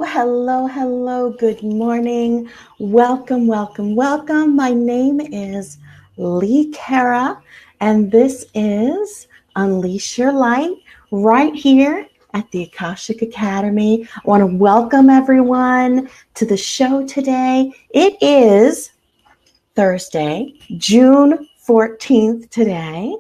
Hello, hello, good morning. Welcome, welcome, welcome. My name is Lee Cara, and this is Unleash Your Light right here at the Akashic Academy. I want to welcome everyone to the show today. It is Thursday, June 14th today.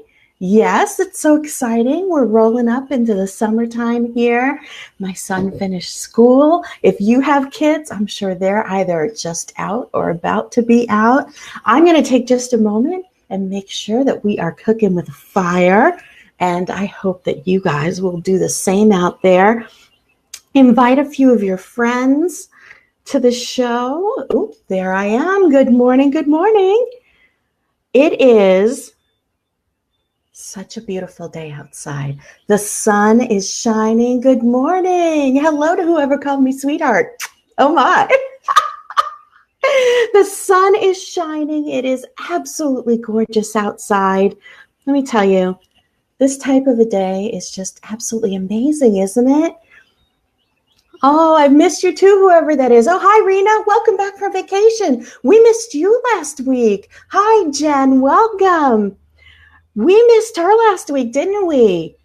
Yes, it's so exciting. We're rolling up into the summertime here. My son finished school. If you have kids, I'm sure they're either just out or about to be out. I'm going to take just a moment and make sure that we are cooking with fire. And I hope that you guys will do the same out there. Invite a few of your friends to the show. Oh, there I am. Good morning. Good morning. It is such a beautiful day outside. The sun is shining. Good morning. Hello to whoever called me sweetheart. Oh my. The sun is shining. It is absolutely gorgeous outside. Let me tell you, this type of a day is just absolutely amazing, isn't it? Oh, I've missed you too, whoever that is. Oh, hi, Rena. Welcome back from vacation. We missed you last week. Hi, Jen. Welcome. We missed her last week, didn't we?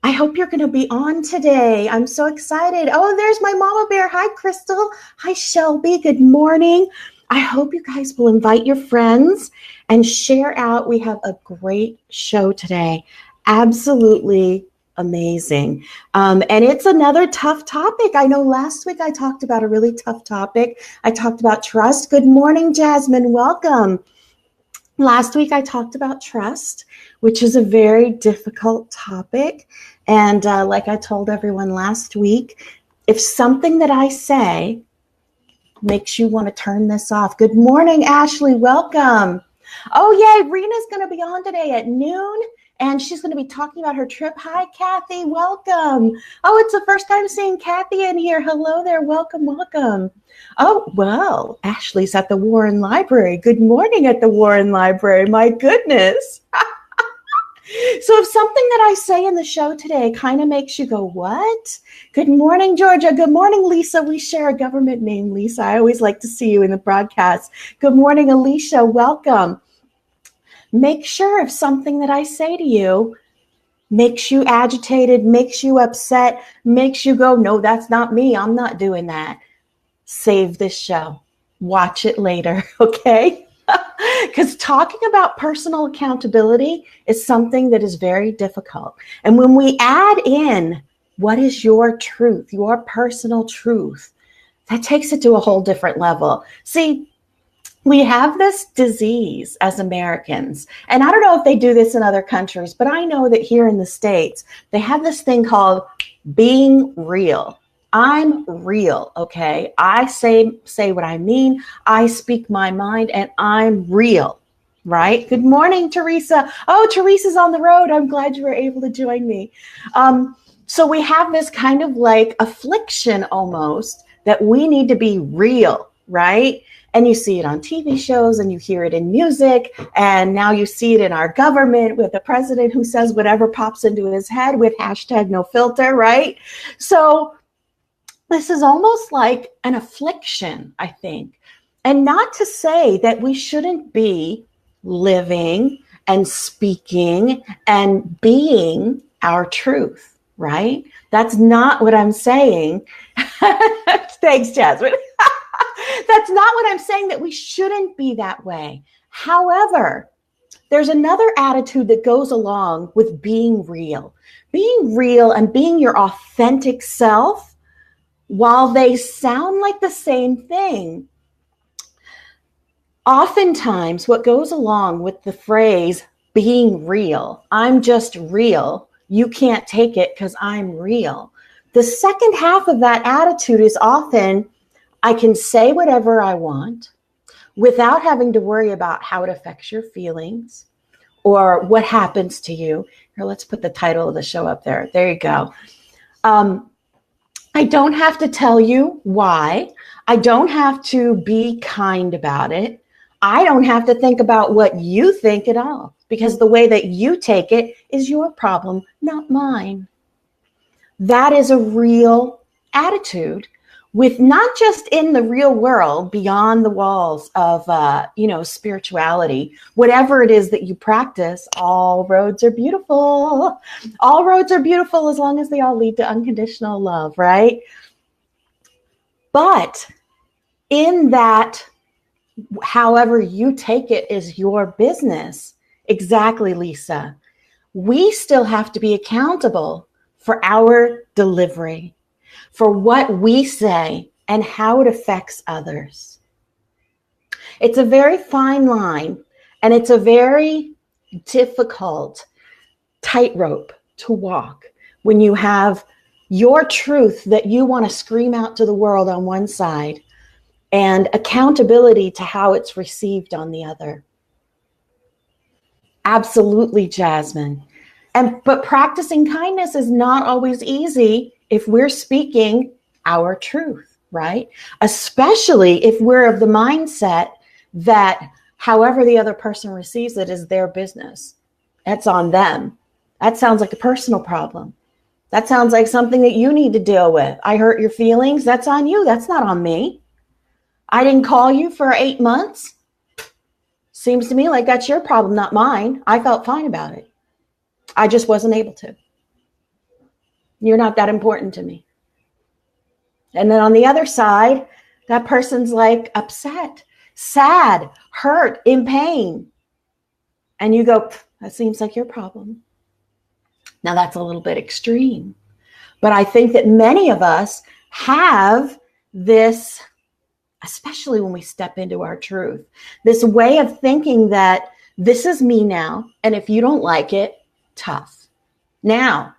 I hope you're going to be on today. I'm so excited. Oh, there's my mama bear. Hi, Crystal. Hi, Shelby. Good morning. I hope you guys will invite your friends and share out. We have a great show today. Absolutely amazing. And it's another tough topic. I know last week I talked about a really tough topic. I talked about trust. Good morning, Jasmine. Welcome. Last week I talked about trust, which is a very difficult topic. And like I told everyone last week, if something that I say makes you want to turn this off. Good morning, Ashley. Welcome. Oh, yay. Rena's going to be on today at noon. And she's going to be talking about her trip. Hi, Kathy. Welcome. Oh, it's the first time seeing Kathy in here. Hello there. Welcome, welcome. Oh, well, Ashley's at the Warren Library. Good morning at the Warren Library. My goodness. So if something that I say in the show today kind of makes you go, what? Good morning, Georgia. Good morning, Lisa. We share a government name, Lisa. I always like to see you in the broadcast. Good morning, Alicia. Welcome. Make sure if something that I say to you makes you agitated, makes you upset, makes you go, no, that's not me. I'm not doing that. Save this show. Watch it later, okay? Because talking about personal accountability is something that is very difficult. And when we add in what is your truth, your personal truth, that takes it to a whole different level. See, we have this disease as Americans, and I don't know if they do this in other countries, but I know that here in the States, they have this thing called being real. I'm real, okay? I say what I mean. I speak my mind, and I'm real, right? Good morning, Teresa. Oh, Teresa's on the road. I'm glad you were able to join me. So we have this kind of like affliction almost that we need to be real, right? And you see it on TV shows and you hear it in music. And now you see it in our government with the president who says whatever pops into his head with #NoFilter, right? So this is almost like an affliction, I think. And not to say that we shouldn't be living and speaking and being our truth, right? That's not what I'm saying. Thanks, Jasmine. That's not what I'm saying, that we shouldn't be that way. However, there's another attitude that goes along with being real. Being real and being your authentic self, while they sound like the same thing, oftentimes what goes along with the phrase being real, I'm just real, you can't take it because I'm real. The second half of that attitude is often, I can say whatever I want without having to worry about how it affects your feelings or what happens to you. Here, let's put the title of the show up there. There you go. I don't have to tell you why. I don't have to be kind about it. I don't have to think about what you think at all, because the way that you take it is your problem, not mine. That is a real attitude with not just in the real world, beyond the walls of, spirituality, whatever it is that you practice, all roads are beautiful. All roads are beautiful as long as they all lead to unconditional love, right? But in that, however you take it is your business. Exactly, Lisa. We still have to be accountable for our delivery, for what we say and how it affects others. It's a very fine line, and it's a very difficult tightrope to walk when you have your truth that you want to scream out to the world on one side and accountability to how it's received on the other. Absolutely, Jasmine. But practicing kindness is not always easy if we're speaking our truth, right? Especially if we're of the mindset that however the other person receives it is their business. That's on them. That sounds like a personal problem. That sounds like something that you need to deal with. I hurt your feelings. That's on you. That's not on me. I didn't call you for 8 months. Seems to me like that's your problem, not mine. I felt fine about it. I just wasn't able to. You're not that important to me. And then on the other side, that person's like upset, sad, hurt, in pain. And you go, that seems like your problem. Now that's a little bit extreme. But I think that many of us have this, especially when we step into our truth, this way of thinking that this is me now, and if you don't like it, tough. Now,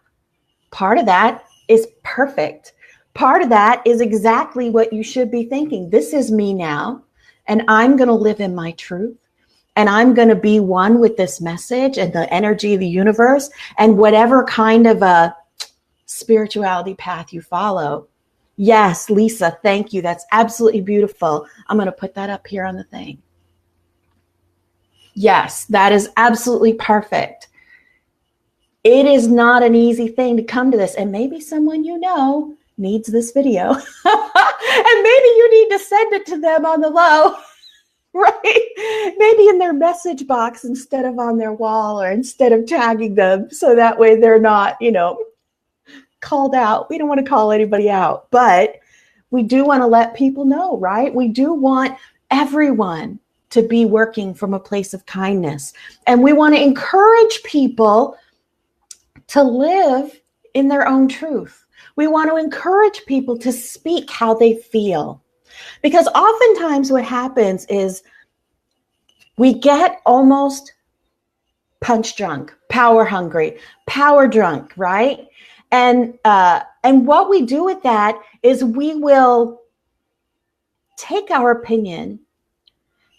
part of that is perfect. Part of that is exactly what you should be thinking. This is me now, and I'm going to live in my truth, and I'm going to be one with this message and the energy of the universe and whatever kind of a spirituality path you follow. Yes, Lisa, thank you. That's absolutely beautiful. I'm going to put that up here on the thing. Yes, that is absolutely perfect. It is not an easy thing to come to this. And maybe someone you know needs this video. And maybe you need to send it to them on the low, right? Maybe in their message box instead of on their wall, or instead of tagging them. So that way they're not, called out. We don't want to call anybody out, but we do want to let people know, right? We do want everyone to be working from a place of kindness. And we want to encourage people to live in their own truth. We want to encourage people to speak how they feel. Because oftentimes what happens is we get almost punch drunk, power hungry, power drunk, right? And what we do with that is we will take our opinion,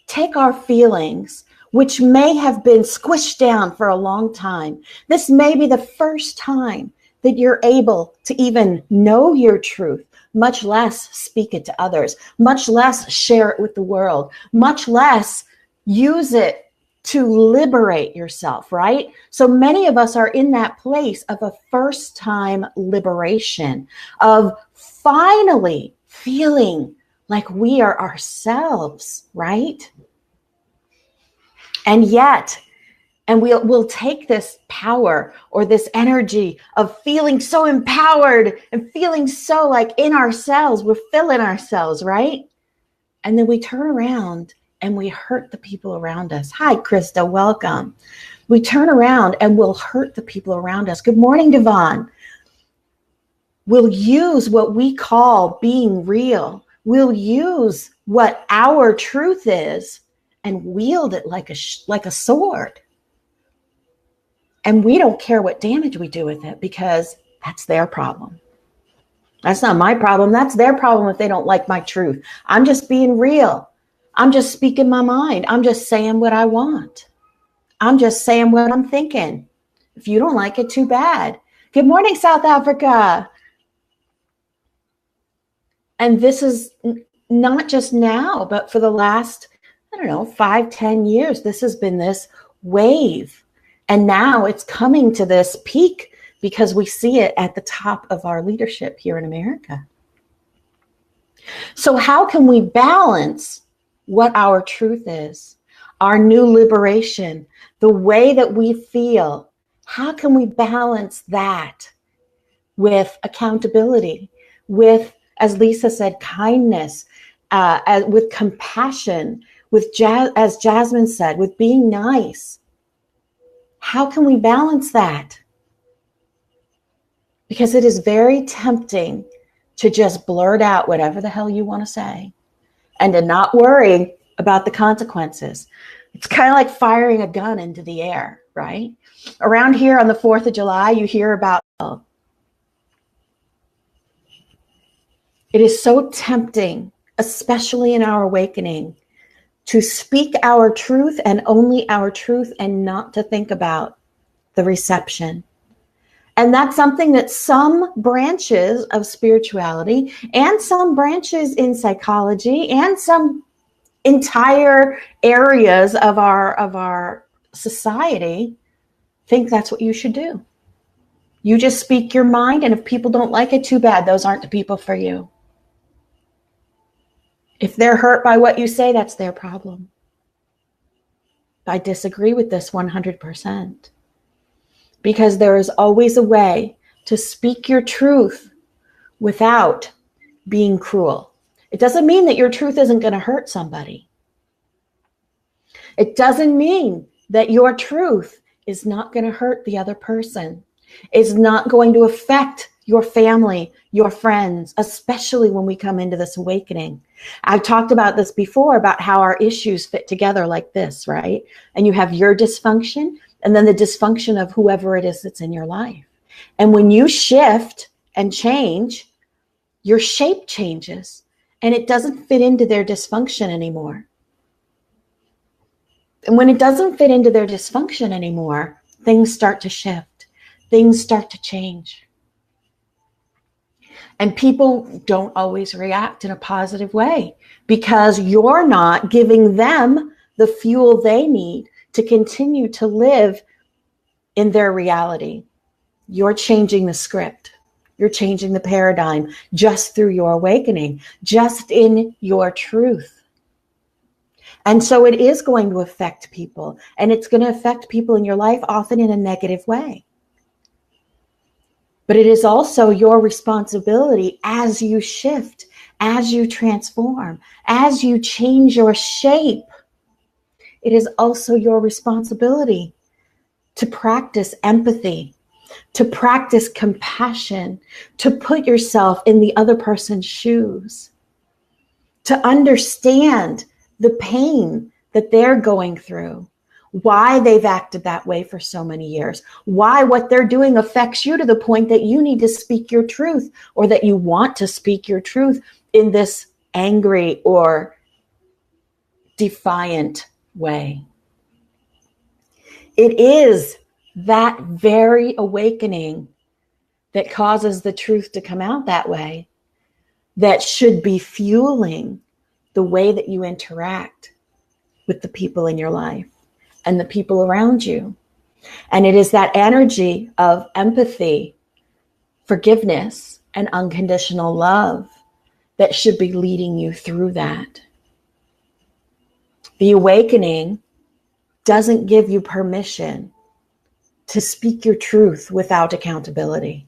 take our feelings, which may have been squished down for a long time. This may be the first time that you're able to even know your truth, much less speak it to others, much less share it with the world, much less use it to liberate yourself, right? So many of us are in that place of a first time liberation, of finally feeling like we are ourselves, right? And yet, and we'll take this power or this energy of feeling so empowered and feeling so like in ourselves, we're filling ourselves, right? And then we turn around and we hurt the people around us. Hi, Krista, welcome. We turn around and we'll hurt the people around us. Good morning, Devon. We'll use what we call being real. We'll use what our truth is and wield it like a sword. And we don't care what damage we do with it, because that's their problem. That's not my problem. That's their problem if they don't like my truth. I'm just being real. I'm just speaking my mind. I'm just saying what I want. I'm just saying what I'm thinking. If you don't like it, too bad. Good morning, South Africa. And this is not just now, but for the last, 5-10 years, this has been this wave. And now it's coming to this peak because we see it at the top of our leadership here in America. So how can we balance what our truth is, our new liberation, the way that we feel? How can we balance that with accountability, with, as Lisa said, kindness, with compassion, with as Jasmine said, with being nice? How can we balance that? Because it is very tempting to just blurt out whatever the hell you want to say and to not worry about the consequences. It's kind of like firing a gun into the air, right? Around here on the 4th of July, you hear about, it is so tempting, especially in our awakening, to speak our truth and only our truth and not to think about the reception. And that's something that some branches of spirituality and some branches in psychology and some entire areas of our society think that's what you should do. You just speak your mind, and if people don't like it, too bad. Those aren't the people for you. If they're hurt by what you say, that's their problem. I disagree with this 100%. Because there is always a way to speak your truth without being cruel. It doesn't mean that your truth isn't going to hurt somebody. It doesn't mean that your truth is not going to hurt the other person. It's not going to affect your family, your friends, especially when we come into this awakening. I've talked about this before, about how our issues fit together like this, right? And you have your dysfunction, and then the dysfunction of whoever it is that's in your life. And when you shift and change, your shape changes and it doesn't fit into their dysfunction anymore. And when it doesn't fit into their dysfunction anymore, things start to shift. Things start to change. And people don't always react in a positive way because you're not giving them the fuel they need to continue to live in their reality. You're changing the script. You're changing the paradigm just through your awakening, just in your truth. And so it is going to affect people, and it's going to affect people in your life, often in a negative way. But it is also your responsibility as you shift, as you transform, as you change your shape. It is also your responsibility to practice empathy, to practice compassion, to put yourself in the other person's shoes, to understand the pain that they're going through, why they've acted that way for so many years, why what they're doing affects you to the point that you need to speak your truth, or that you want to speak your truth in this angry or defiant way. It is that very awakening that causes the truth to come out that way that should be fueling the way that you interact with the people in your life and the people around you. And it is that energy of empathy, forgiveness, and unconditional love that should be leading you through that. The awakening doesn't give you permission to speak your truth without accountability.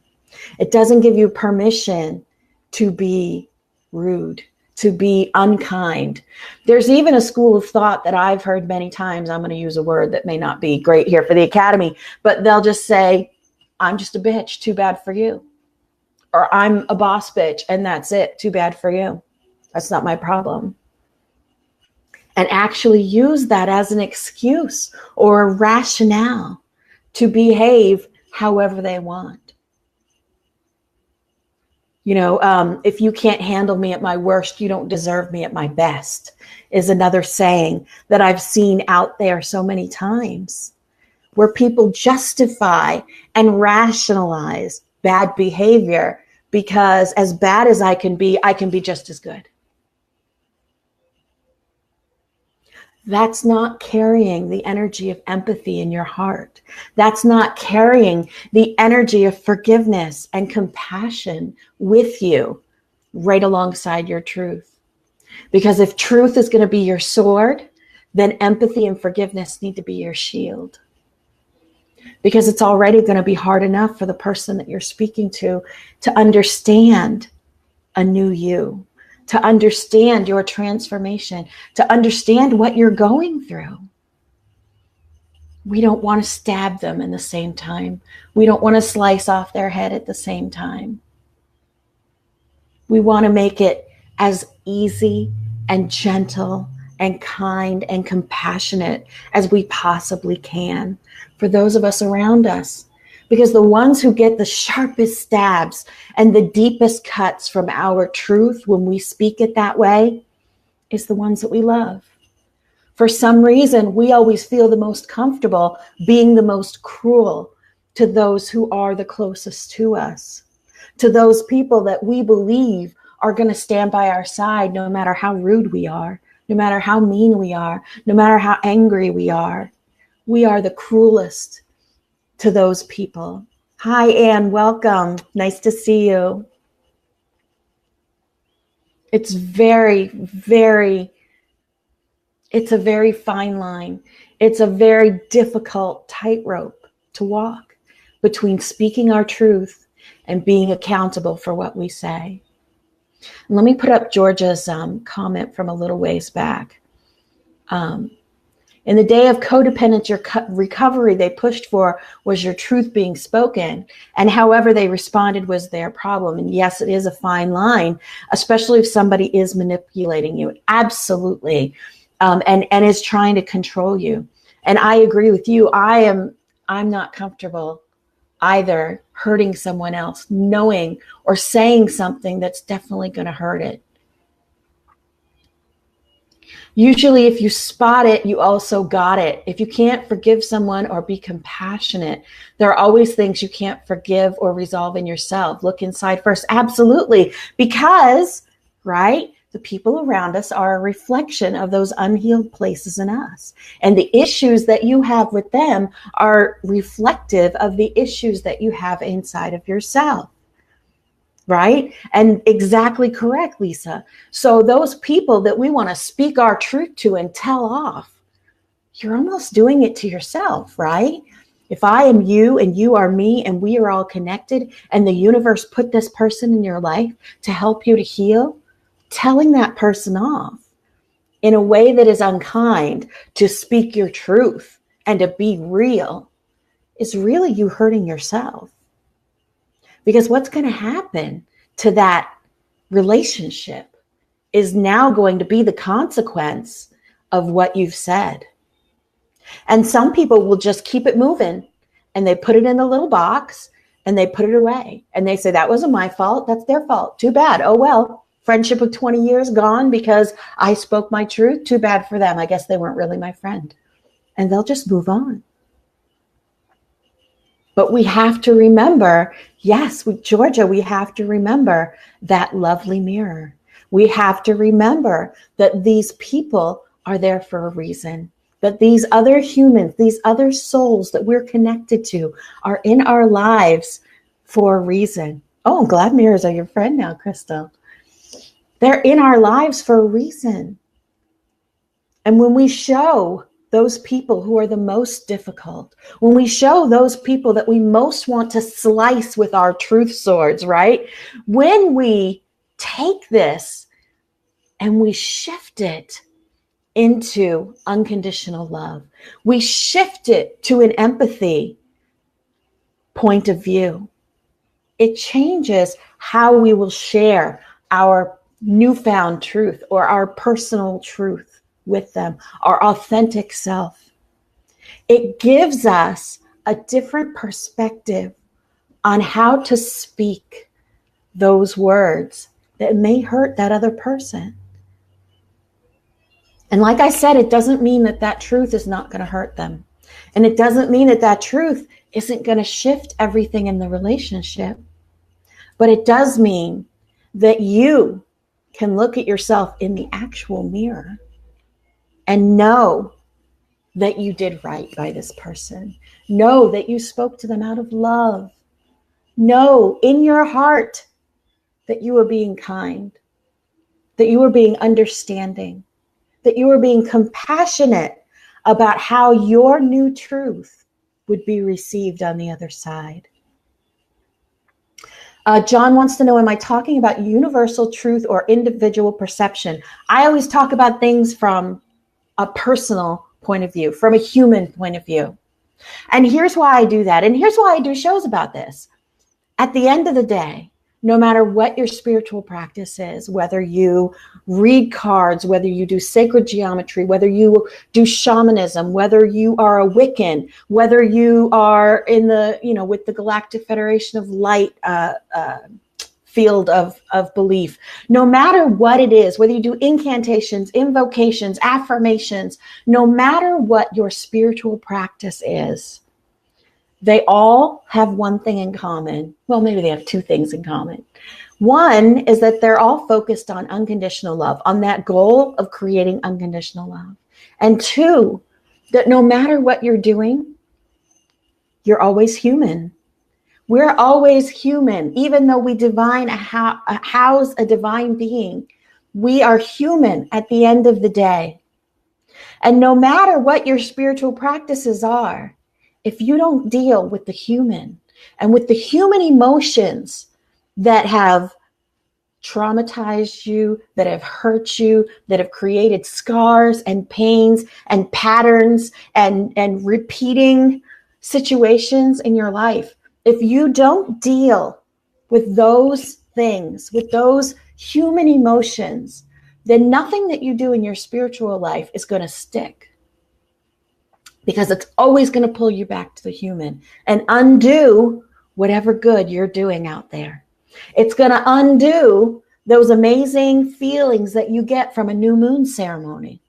It doesn't give you permission to be rude, to be unkind. There's even a school of thought that I've heard many times. I'm going to use a word that may not be great here for the academy, but they'll just say, I'm just a bitch, too bad for you. Or I'm a boss bitch and that's it, too bad for you. That's not my problem. And actually use that as an excuse or a rationale to behave however they want. You know, if you can't handle me at my worst, you don't deserve me at my best, is another saying that I've seen out there so many times, where people justify and rationalize bad behavior because as bad as I can be just as good. That's not carrying the energy of empathy in your heart. That's not carrying the energy of forgiveness and compassion with you right alongside your truth. Because if truth is going to be your sword, then empathy and forgiveness need to be your shield. Because it's already going to be hard enough for the person that you're speaking to understand a new you, to understand your transformation, to understand what you're going through. We don't want to stab them in the same time. We don't want to slice off their head at the same time. We want to make it as easy and gentle and kind and compassionate as we possibly can for those of us around us. Because the ones who get the sharpest stabs and the deepest cuts from our truth when we speak it that way is the ones that we love. For some reason, we always feel the most comfortable being the most cruel to those who are the closest to us, to those people that we believe are going to stand by our side no matter how rude we are, no matter how mean we are, no matter how angry we are. We are the cruelest to those people. Hi, Anne. Welcome. Nice to see you. It's a very fine line. It's a very difficult tightrope to walk between speaking our truth and being accountable for what we say. And let me put up Georgia's comment from a little ways back. In the day of codependence, your recovery they pushed for was your truth being spoken. And however they responded was their problem. And yes, it is a fine line, especially if somebody is manipulating you. Absolutely. And is trying to control you. And I agree with you. I'm not comfortable either hurting someone else, knowing or saying something that's definitely going to hurt it. Usually if you spot it, you also got it. If you can't forgive someone or be compassionate, there are always things you can't forgive or resolve in yourself. Look inside first. Absolutely. Because, right, the people around us are a reflection of those unhealed places in us. And the issues that you have with them are reflective of the issues that you have inside of yourself. Right? And exactly correct, Lisa. So those people that we want to speak our truth to and tell off, you're almost doing it to yourself, right? If I am you and you are me and we are all connected and the universe put this person in your life to help you to heal, telling that person off in a way that is unkind to speak your truth and to be real is really you hurting yourself. Because what's going to happen to that relationship is now going to be the consequence of what you've said. And some people will just keep it moving and they put it in a little box and they put it away. And they say, that wasn't my fault. That's their fault. Too bad. Oh, well, friendship of 20 years gone because I spoke my truth. Too bad for them. I guess they weren't really my friend. And they'll just move on. But we have to remember, yes, Georgia, we have to remember that lovely mirror. We have to remember that these people are there for a reason, that these other humans, these other souls that we're connected to are in our lives for a reason. Oh, I'm glad mirrors are your friend now, Crystal. They're in our lives for a reason. And when we show those people who are the most difficult, when we show those people that we most want to slice with our truth swords, right? When we take this and we shift it into unconditional love, we shift it to an empathy point of view, it changes how we will share our newfound truth or our personal truth with them, our authentic self. It gives us a different perspective on how to speak those words that may hurt that other person. And like I said, it doesn't mean that that truth is not going to hurt them. And it doesn't mean that that truth isn't going to shift everything in the relationship. But it does mean that you can look at yourself in the actual mirror and know that you did right by this person. Know that you spoke to them out of love. Know in your heart that you were being kind. that you are being understanding, that you are being compassionate about how your new truth would be received on the other side. John wants to know, am I talking about universal truth or individual perception? I always talk about things from a personal point of view, from a human point of view. And here's why I do that. And here's why I do shows about this. At the end of the day, no matter what your spiritual practice is, whether you read cards, whether you do sacred geometry, whether you do shamanism, whether you are a Wiccan, whether you are in the, with the Galactic Federation of Light field of belief, no matter what it is, whether you do incantations, invocations, affirmations, no matter what your spiritual practice is, they all have one thing in common. Well, maybe they have two things in common. One is that they're all focused on unconditional love, on that goal of creating unconditional love. And two, that no matter what you're doing, you're always human. We're always human, even though we house a divine being. We are human at the end of the day. And no matter what your spiritual practices are, if you don't deal with the human and with the human emotions that have traumatized you, that have hurt you, that have created scars and pains and patterns and repeating situations in your life, if you don't deal with those things, with those human emotions, then nothing that you do in your spiritual life is going to stick. Because it's always going to pull you back to the human and undo whatever good you're doing out there. It's going to undo those amazing feelings that you get from a new moon ceremony.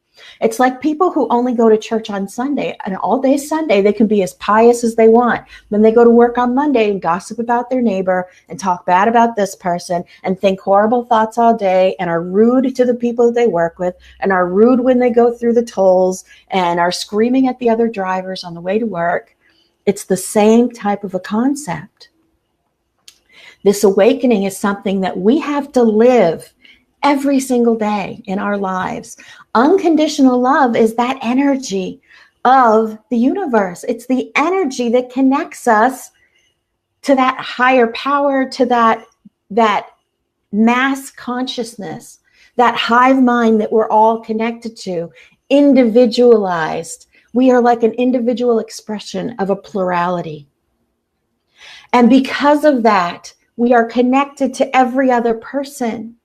It's like people who only go to church on Sunday, and all day Sunday, they can be as pious as they want. Then they go to work on Monday and gossip about their neighbor and talk bad about this person and think horrible thoughts all day and are rude to the people that they work with and are rude when they go through the tolls and are screaming at the other drivers on the way to work. It's the same type of a concept. This awakening is something that we have to live every single day in our lives. Unconditional love is that energy of the universe. It's the energy that connects us to that higher power, to that mass consciousness, that hive mind that we're all connected to, individualized. We are like an individual expression of a plurality. And because of that, we are connected to every other person.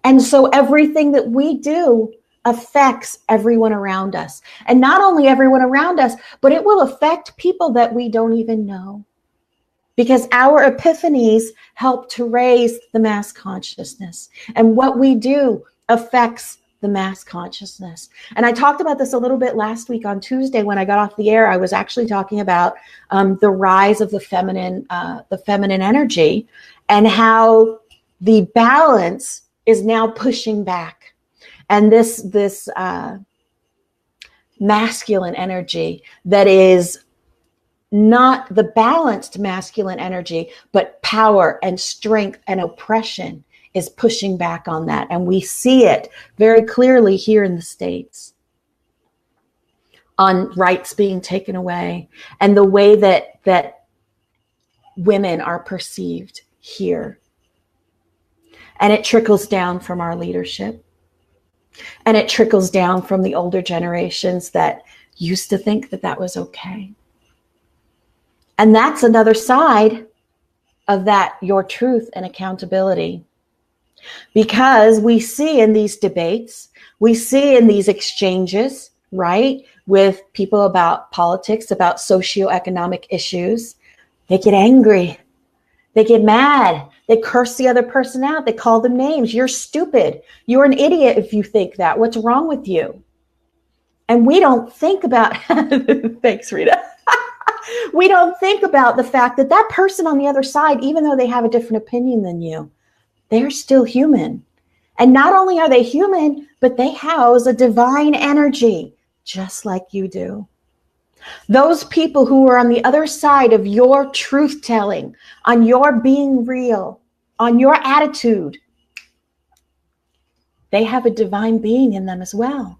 And so everything that we do affects everyone around us. And not only everyone around us, but it will affect people that we don't even know. Because our epiphanies help to raise the mass consciousness. And what we do affects the mass consciousness. And I talked about this a little bit last week on Tuesday when I got off the air. I was actually talking about the rise of the feminine energy and how the balance is now pushing back. And this masculine energy that is not the balanced masculine energy, but power and strength and oppression is pushing back on that. And we see it very clearly here in the States on rights being taken away and the way that women are perceived here. And it trickles down from our leadership. And it trickles down from the older generations that used to think that that was okay. And that's another side of that, your truth and accountability. Because we see in these debates, we see in these exchanges, right, with people about politics, about socioeconomic issues, they get angry. They get mad. They curse the other person out. They call them names. You're stupid. You're an idiot if you think that. What's wrong with you? And we don't think about, thanks, Rita. We don't think about the fact that that person on the other side, even though they have a different opinion than you, they're still human. And not only are they human, but they house a divine energy, just like you do. Those people who are on the other side of your truth telling, on your being real, on your attitude, They have a divine being in them as well.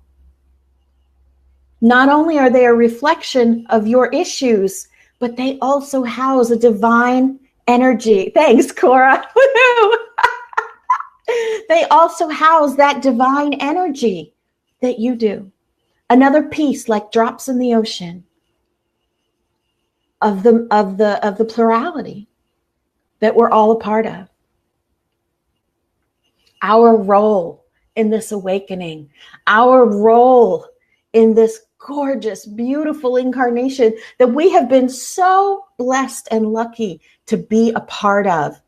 Not only are they a reflection of your issues, but they also house a divine energy. Thanks, Cora. They also house that divine energy that you do. Another piece, like drops in the ocean, of the plurality that we're all a part of. Our role in this awakening, our role in this gorgeous, beautiful incarnation that we have been so blessed and lucky to be a part of.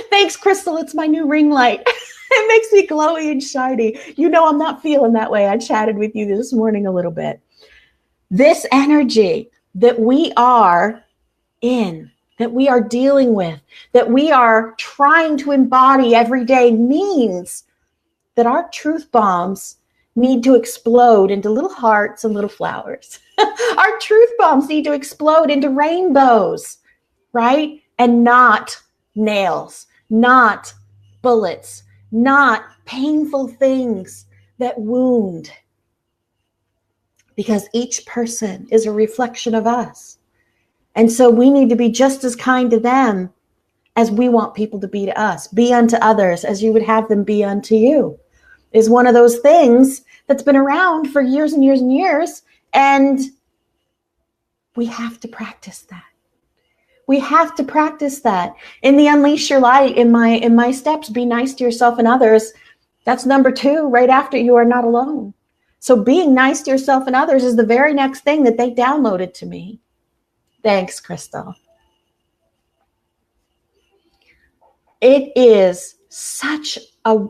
Thanks, Crystal. It's my new ring light. It makes me glowy and shiny. You know, I'm not feeling that way. I chatted with you this morning a little bit. This energy that we are in, that we are dealing with, that we are trying to embody every day means that our truth bombs need to explode into little hearts and little flowers. Our truth bombs need to explode into rainbows, right? And not nails, not bullets, not painful things that wound. Because each person is a reflection of us. And so we need to be just as kind to them as we want people to be to us. Be unto others as you would have them be unto you is one of those things that's been around for years and years and years. And we have to practice that. We have to practice that. In the Unleash Your Light, in my steps, be nice to yourself and others. That's number 2, right after you are not alone. So being nice to yourself and others is the very next thing that they downloaded to me. Thanks, Crystal. It is such a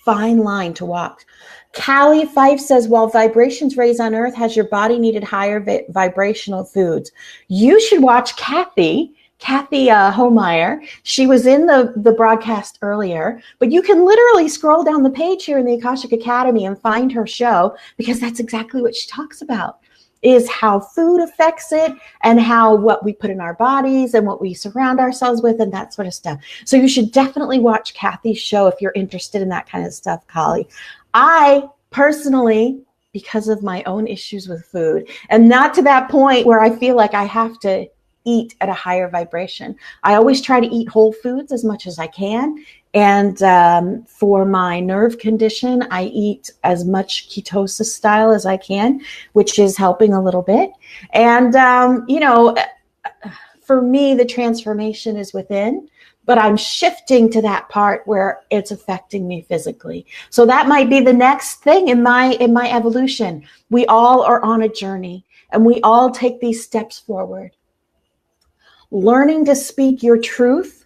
fine line to walk. Callie Fife says, while vibrations raise on earth, has your body needed higher vibrational foods? You should watch Kathy Homeyer. She was in the broadcast earlier, but you can literally scroll down the page here in the Akashic Academy and find her show, because that's exactly what she talks about, is how food affects it and how what we put in our bodies and what we surround ourselves with and that sort of stuff. So you should definitely watch Kathy's show if you're interested in that kind of stuff, Kali. I personally, because of my own issues with food, and not to that point where I feel like I have to eat at a higher vibration. I always try to eat whole foods as much as I can. And for my nerve condition, I eat as much ketosis style as I can, which is helping a little bit. And, for me, the transformation is within, but I'm shifting to that part where it's affecting me physically. So that might be the next thing in my evolution. We all are on a journey, and we all take these steps forward. Learning to speak your truth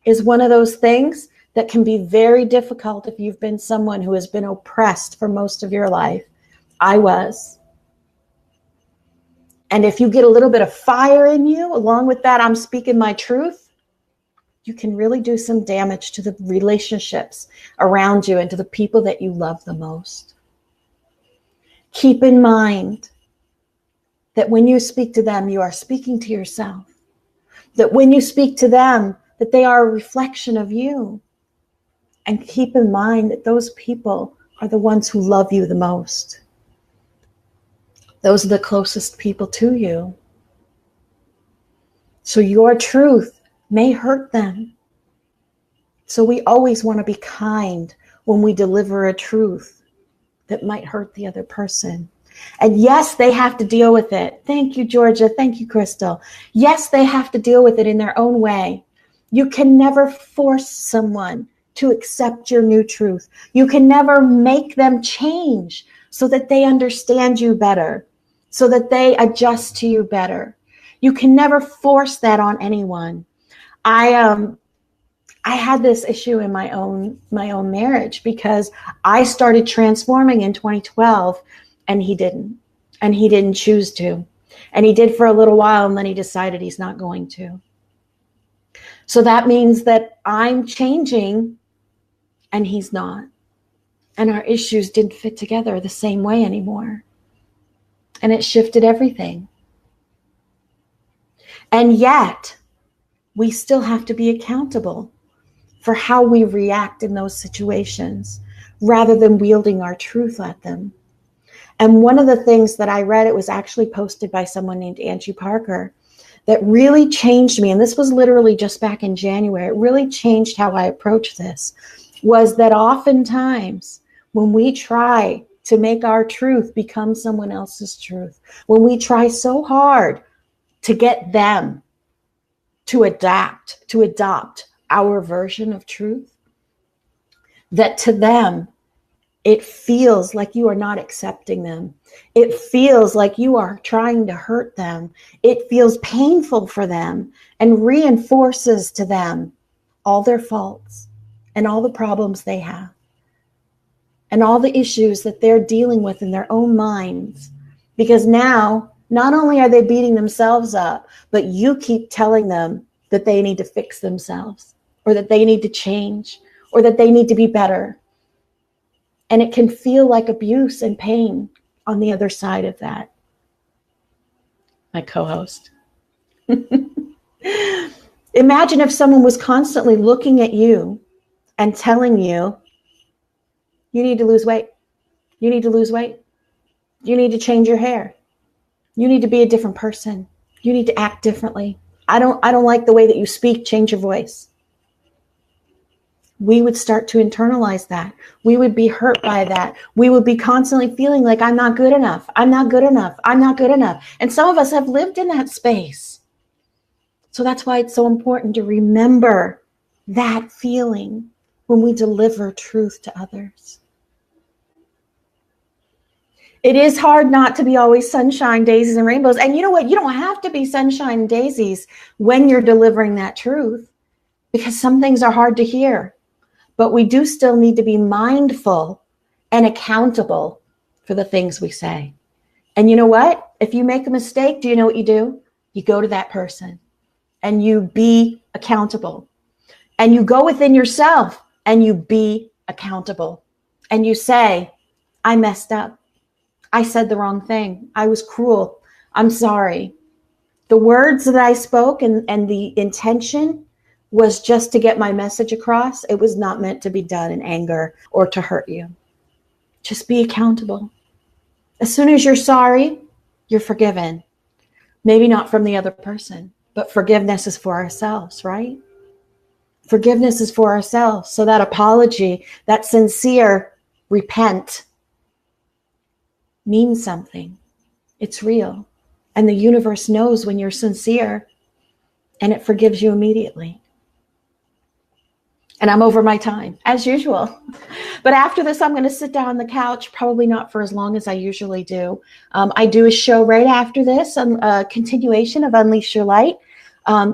is one of those things that can be very difficult if you've been someone who has been oppressed for most of your life. I was. And if you get a little bit of fire in you, along with that, I'm speaking my truth, you can really do some damage to the relationships around you and to the people that you love the most. Keep in mind that when you speak to them, you are speaking to yourself. That when you speak to them, that they are a reflection of you. And keep in mind that those people are the ones who love you the most. Those are the closest people to you. So your truth may hurt them. So we always want to be kind when we deliver a truth that might hurt the other person. And yes, they have to deal with it. Thank you, Georgia. Thank you, Crystal. Yes, they have to deal with it in their own way. You can never force someone to accept your new truth. You can never make them change so that they understand you better, so that they adjust to you better. You can never force that on anyone. I had this issue in my own marriage because I started transforming in 2012. And he didn't choose to. And he did for a little while, and then he decided he's not going to. So that means that I'm changing and he's not. And our issues didn't fit together the same way anymore. And it shifted everything. And yet, we still have to be accountable for how we react in those situations rather than wielding our truth at them. And one of the things that I read, it was actually posted by someone named Angie Parker, that really changed me, and this was literally just back in January, it really changed how I approach this, was that oftentimes when we try to make our truth become someone else's truth, when we try so hard to get them to adopt our version of truth, that to them, it feels like you are not accepting them. It feels like you are trying to hurt them. It feels painful for them and reinforces to them all their faults and all the problems they have and all the issues that they're dealing with in their own minds. Because now, not only are they beating themselves up, but you keep telling them that they need to fix themselves, or that they need to change, or that they need to be better. And it can feel like abuse and pain on the other side of that. My co-host. Imagine if someone was constantly looking at you and telling you, you need to lose weight. You need to lose weight. You need to change your hair. You need to be a different person. You need to act differently. I don't like the way that you speak. Change your voice. We would start to internalize that. We would be hurt by that. We would be constantly feeling like, I'm not good enough. I'm not good enough. I'm not good enough. And some of us have lived in that space. So that's why it's so important to remember that feeling when we deliver truth to others. It is hard not to be always sunshine, daisies, and rainbows. And you know what? You don't have to be sunshine and daisies when you're delivering that truth, because some things are hard to hear. But we do still need to be mindful and accountable for the things we say. And you know what? If you make a mistake, do you know what you do? You go to that person and you be accountable. And you go within yourself and you be accountable. And you say, I messed up. I said the wrong thing. I was cruel. I'm sorry. The words that I spoke and the intention was just to get my message across. It was not meant to be done in anger or to hurt you. Just be accountable. As soon as you're sorry, you're forgiven. Maybe not from the other person, but forgiveness is for ourselves, right? Forgiveness is for ourselves. So that apology, that sincere repent means something. It's real. And the universe knows when you're sincere, and it forgives you immediately. And I'm over my time, as usual. But after this, I'm going to sit down on the couch, probably not for as long as I usually do. I do a show right after this, a continuation of Unleash Your Light.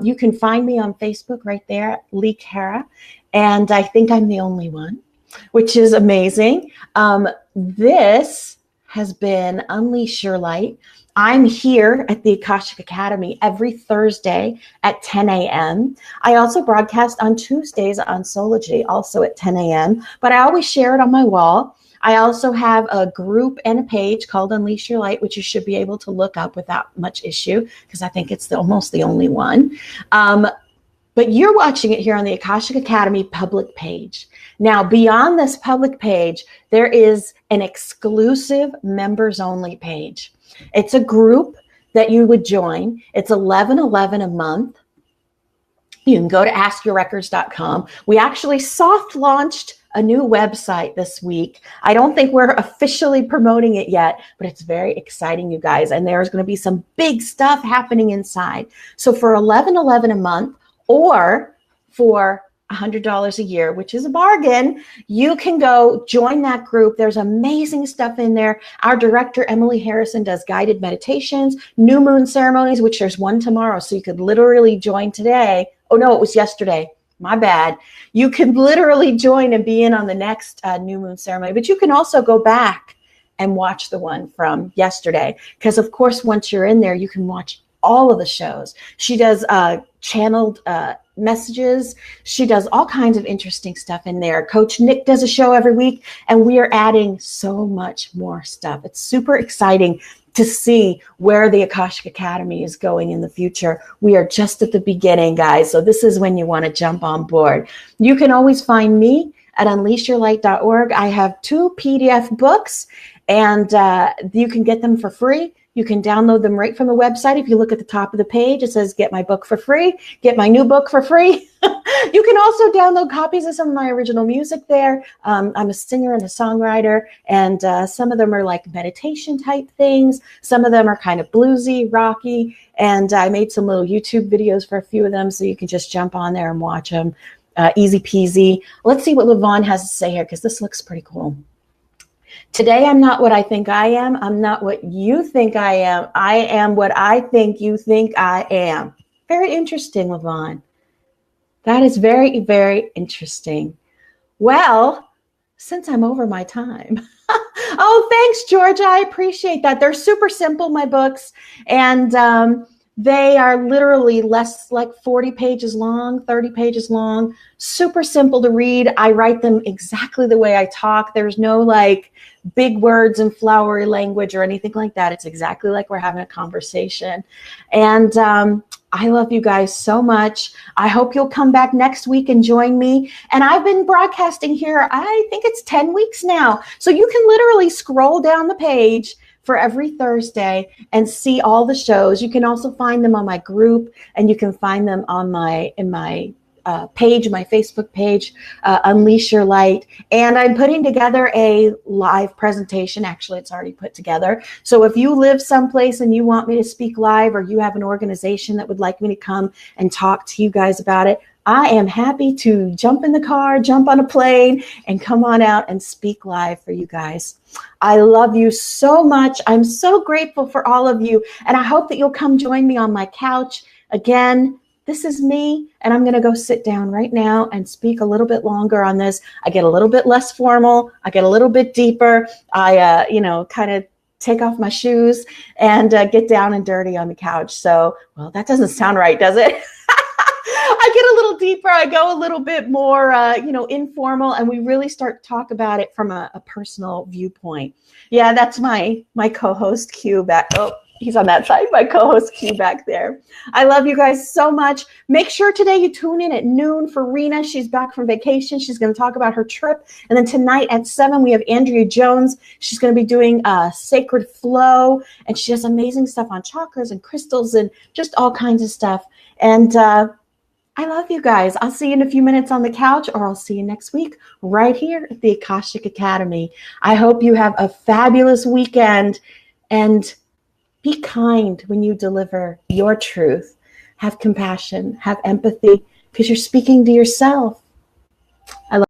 You can find me on Facebook right there, Lee Cara. And I think I'm the only one, which is amazing. This has been Unleash Your Light. I'm here at the Akashic Academy every Thursday at 10 a.m. I also broadcast on Tuesdays on Sology, also at 10 a.m., but I always share it on my wall. I also have a group and a page called Unleash Your Light, which you should be able to look up without much issue, because I think it's almost the only one. But you're watching it here on the Akashic Academy public page. Now, beyond this public page, there is an exclusive members only page. It's a group that you would join. It's $11.11 a month. You can go to askyourrecords.com. We actually soft launched a new website this week. I don't think we're officially promoting it yet, but it's very exciting, you guys. And there's going to be some big stuff happening inside. So for $11.11 a month, or for $100 a year, which is a bargain, you can go join that group. There's amazing stuff in there. Our director, Emily Harrison, does guided meditations, new moon ceremonies, which there's one tomorrow. So you could literally join today. Oh, no, it was yesterday. My bad. You can literally join and be in on the next new moon ceremony, but you can also go back and watch the one from yesterday. Because, of course, once you're in there, you can watch all of the shows. She does channeled messages. She does all kinds of interesting stuff in there. Coach Nick does a show every week, and we are adding so much more stuff. It's super exciting to see where the Akashic Academy is going in the future. We are just at the beginning, guys. So this is when you want to jump on board. You can always find me at unleashyourlight.org. I have 2 PDF books, and you can get them for free. You can download them right from the website. If you look at the top of the page, it says, get my book for free, get my new book for free. You can also download copies of some of my original music there. I'm a singer and a songwriter, and some of them are like meditation type things. Some of them are kind of bluesy, rocky, and I made some little YouTube videos for a few of them, so you can just jump on there and watch them. Easy peasy. Let's see what Levon has to say here, because this looks pretty cool. Today, I'm not what I think I am. I'm not what you think I am. I am what I think you think I am. Very interesting, Levon. That is very, very interesting. Well, since I'm over my time. Oh, thanks, Georgia. I appreciate that. They're super simple, my books. And they are literally less like 40 pages long, 30 pages long, super simple to read. I write them exactly the way I talk. There's no like big words and flowery language or anything like that. It's exactly like we're having a conversation. And I love you guys so much. I hope you'll come back next week and join me. And I've been broadcasting here, I think it's 10 weeks now. So you can literally scroll down the page for every Thursday and see all the shows. You can also find them on my group, and you can find them on my page, my Facebook page, Unleash Your Light. And I'm putting together a live presentation. Actually, it's already put together. So if you live someplace and you want me to speak live, or you have an organization that would like me to come and talk to you guys about it, I am happy to jump in the car, jump on a plane, and come on out and speak live for you guys. I love you so much. I'm so grateful for all of you. And I hope that you'll come join me on my couch. Again, this is me, and I'm going to go sit down right now and speak a little bit longer on this. I get a little bit less formal. I get a little bit deeper. I, kind of take off my shoes and get down and dirty on the couch. So, well, that doesn't sound right, does it? I get a little deeper. I go a little bit more, informal, and we really start to talk about it from a personal viewpoint. Yeah, that's my co-host Q back. Oh, he's on that side. My co-host Q back there. I love you guys so much. Make sure today you tune in at noon for Rena. She's back from vacation. She's going to talk about her trip. And then tonight at 7, we have Andrea Jones. She's going to be doing Sacred Flow, and she does amazing stuff on chakras and crystals and just all kinds of stuff. And I love you guys. I'll see you in a few minutes on the couch, or I'll see you next week right here at the Akashic Academy. I hope you have a fabulous weekend, and be kind when you deliver your truth. Have compassion, have empathy, because you're speaking to yourself. I love